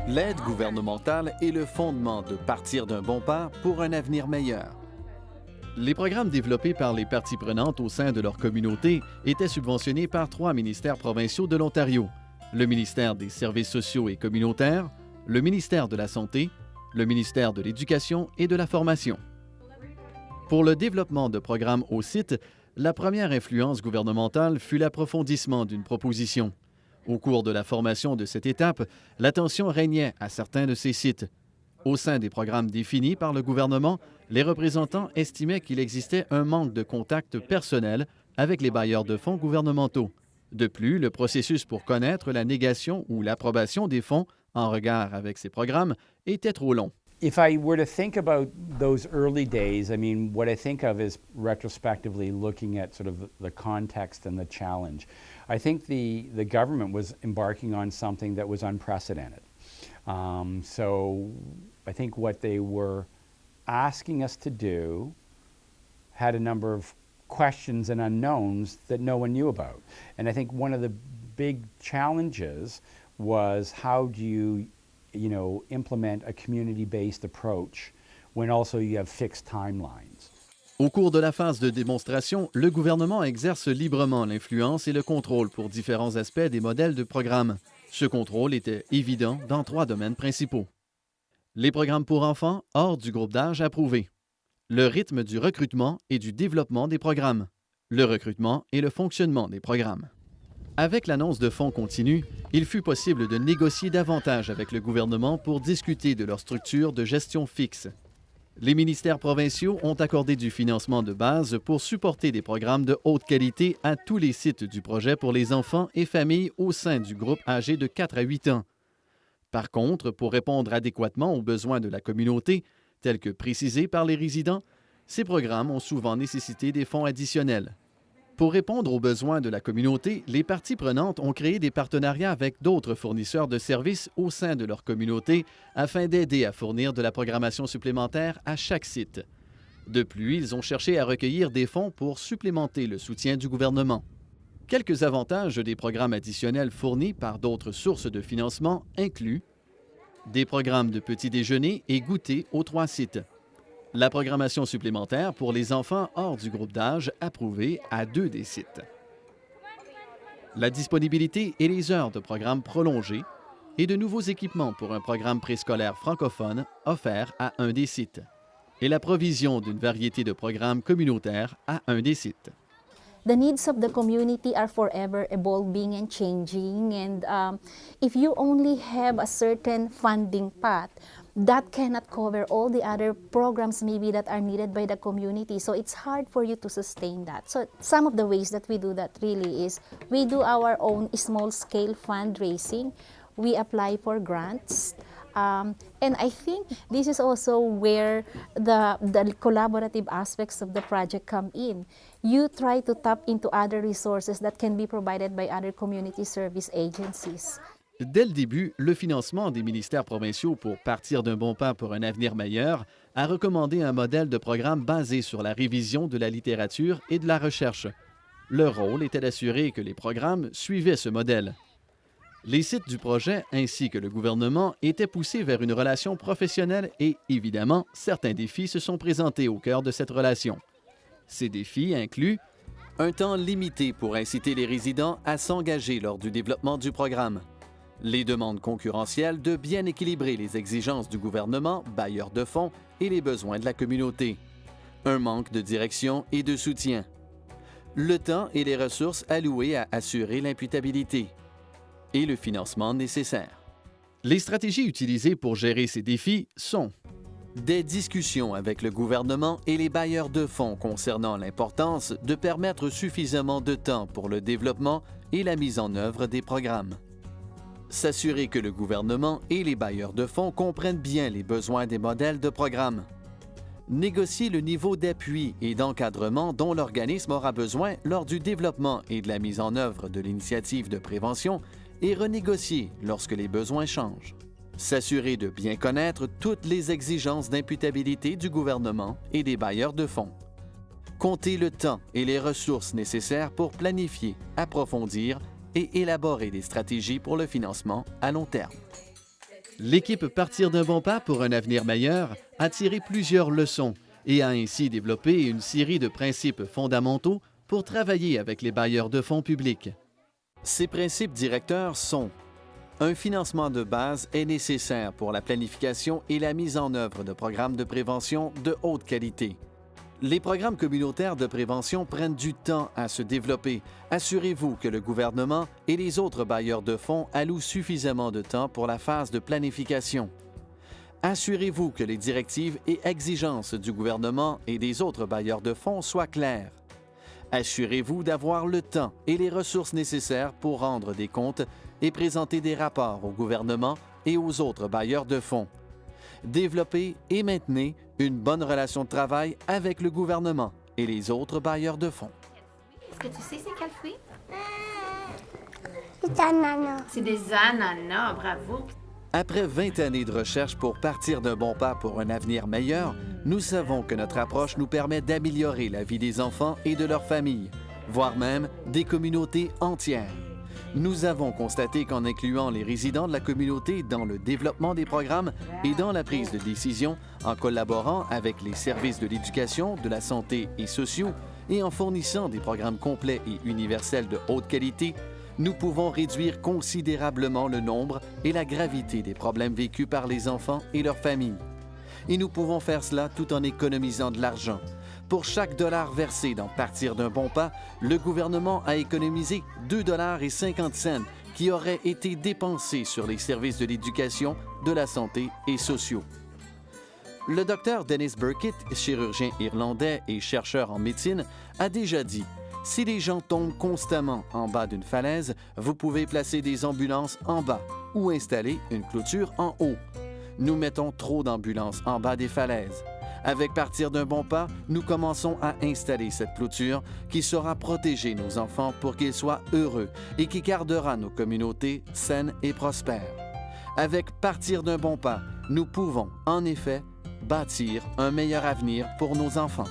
L'aide gouvernementale est le fondement de partir d'un bon pas pour un avenir meilleur. Les programmes développés par les parties prenantes au sein de leur communauté étaient subventionnés par 3 ministères provinciaux de l'Ontario: le ministère des Services sociaux et communautaires, le ministère de la Santé, le ministère de l'Éducation et de la Formation. Pour le développement de programmes au site, la première influence gouvernementale fut l'approfondissement d'une proposition. Au cours de la formation de cette étape, l'attention régnait à certains de ces sites. Au sein des programmes définis par le gouvernement, les représentants estimaient qu'il existait un manque de contact personnel avec les bailleurs de fonds gouvernementaux. De plus, le processus pour connaître la négation ou l'approbation des fonds en regard avec ces programmes était trop long. If I were to think about those early days, I mean, what I think of is retrospectively looking at sort of the context and the challenge. I think the government was embarking on something that was unprecedented. So I think what they were asking us to do had a number of questions and unknowns that no one knew about. And I think one of the big challenges was how do you implement a community-based approach when also you have fixed timelines. Au cours de la phase de démonstration, le gouvernement exerce librement l'influence et le contrôle pour différents aspects des modèles de programmes. Ce contrôle était évident dans 3 domaines principaux. Les programmes pour enfants hors du groupe d'âge approuvé, le rythme du recrutement et du développement des programmes, le recrutement et le fonctionnement des programmes. Avec l'annonce de fonds continus, il fut possible de négocier davantage avec le gouvernement pour discuter de leur structure de gestion fixe. Les ministères provinciaux ont accordé du financement de base pour supporter des programmes de haute qualité à tous les sites du projet pour les enfants et familles au sein du groupe âgé de 4 à 8 ans. Par contre, pour répondre adéquatement aux besoins de la communauté, tels que précisés par les résidents, ces programmes ont souvent nécessité des fonds additionnels. Pour répondre aux besoins de la communauté, les parties prenantes ont créé des partenariats avec d'autres fournisseurs de services au sein de leur communauté afin d'aider à fournir de la programmation supplémentaire à chaque site. De plus, ils ont cherché à recueillir des fonds pour supplémenter le soutien du gouvernement. Quelques avantages des programmes additionnels fournis par d'autres sources de financement incluent des programmes de petit déjeuner et goûter aux 3 sites, la programmation supplémentaire pour les enfants hors du groupe d'âge approuvée à 2 des sites, la disponibilité et les heures de programmes prolongées et de nouveaux équipements pour un programme préscolaire francophone offert à 1 des sites, et la provision d'une variété de programmes communautaires à 1 des sites. The needs of the community are forever evolving and changing, and if you only have a certain funding path, that cannot cover all the other programs maybe that are needed by the community. So it's hard for you to sustain that. So some of the ways that we do that really is we do our own small-scale fundraising. We apply for grants. And I think this is also where the collaborative aspects of the project come in. You try to tap into other resources that can be provided by other community service agencies. Dès le début, le financement des ministères provinciaux pour partir d'un bon pas pour un avenir meilleur a recommandé un modèle de programme basé sur la révision de la littérature et de la recherche. Leur rôle était d'assurer que les programmes suivaient ce modèle. Les sites du projet ainsi que le gouvernement étaient poussés vers une relation professionnelle et, évidemment, certains défis se sont présentés au cœur de cette relation. Ces défis incluent un temps limité pour inciter les résidents à s'engager lors du développement du programme, les demandes concurrentielles de bien équilibrer les exigences du gouvernement, bailleurs de fonds et les besoins de la communauté, un manque de direction et de soutien, le temps et les ressources allouées à assurer l'imputabilité, et le financement nécessaire. Les stratégies utilisées pour gérer ces défis sont des discussions avec le gouvernement et les bailleurs de fonds concernant l'importance de permettre suffisamment de temps pour le développement et la mise en œuvre des programmes. S'assurer que le gouvernement et les bailleurs de fonds comprennent bien les besoins des modèles de programmes. Négocier le niveau d'appui et d'encadrement dont l'organisme aura besoin lors du développement et de la mise en œuvre de l'initiative de prévention et renégocier lorsque les besoins changent. S'assurer de bien connaître toutes les exigences d'imputabilité du gouvernement et des bailleurs de fonds. Compter le temps et les ressources nécessaires pour planifier, approfondir et élaborer des stratégies pour le financement à long terme. L'équipe Partir d'un bon pas pour un avenir meilleur a tiré plusieurs leçons et a ainsi développé une série de principes fondamentaux pour travailler avec les bailleurs de fonds publics. Ces principes directeurs sont: un financement de base est nécessaire pour la planification et la mise en œuvre de programmes de prévention de haute qualité. Les programmes communautaires de prévention prennent du temps à se développer. Assurez-vous que le gouvernement et les autres bailleurs de fonds allouent suffisamment de temps pour la phase de planification. Assurez-vous que les directives et exigences du gouvernement et des autres bailleurs de fonds soient claires. Assurez-vous d'avoir le temps et les ressources nécessaires pour rendre des comptes et présenter des rapports au gouvernement et aux autres bailleurs de fonds. Développez et maintenez une bonne relation de travail avec le gouvernement et les autres bailleurs de fonds. Est-ce que tu sais c'est quel fruit? C'est ananas. C'est des ananas, bravo. Après 20 années de recherche pour partir d'un bon pas pour un avenir meilleur, nous savons que notre approche nous permet d'améliorer la vie des enfants et de leurs familles, voire même des communautés entières. Nous avons constaté qu'en incluant les résidents de la communauté dans le développement des programmes et dans la prise de décision, en collaborant avec les services de l'éducation, de la santé et sociaux, et en fournissant des programmes complets et universels de haute qualité, nous pouvons réduire considérablement le nombre et la gravité des problèmes vécus par les enfants et leurs familles. Et nous pouvons faire cela tout en économisant de l'argent. Pour chaque dollar versé dans Partir d'un bon pas, le gouvernement a économisé 2,50 $ qui auraient été dépensés sur les services de l'éducation, de la santé et sociaux. Le docteur Dennis Burkitt, chirurgien irlandais et chercheur en médecine, a déjà dit: si les gens tombent constamment en bas d'une falaise, vous pouvez placer des ambulances en bas ou installer une clôture en haut. Nous mettons trop d'ambulances en bas des falaises. Avec Partir d'un bon pas, nous commençons à installer cette clôture qui saura protéger nos enfants pour qu'ils soient heureux et qui gardera nos communautés saines et prospères. Avec Partir d'un bon pas, nous pouvons, en effet, bâtir un meilleur avenir pour nos enfants.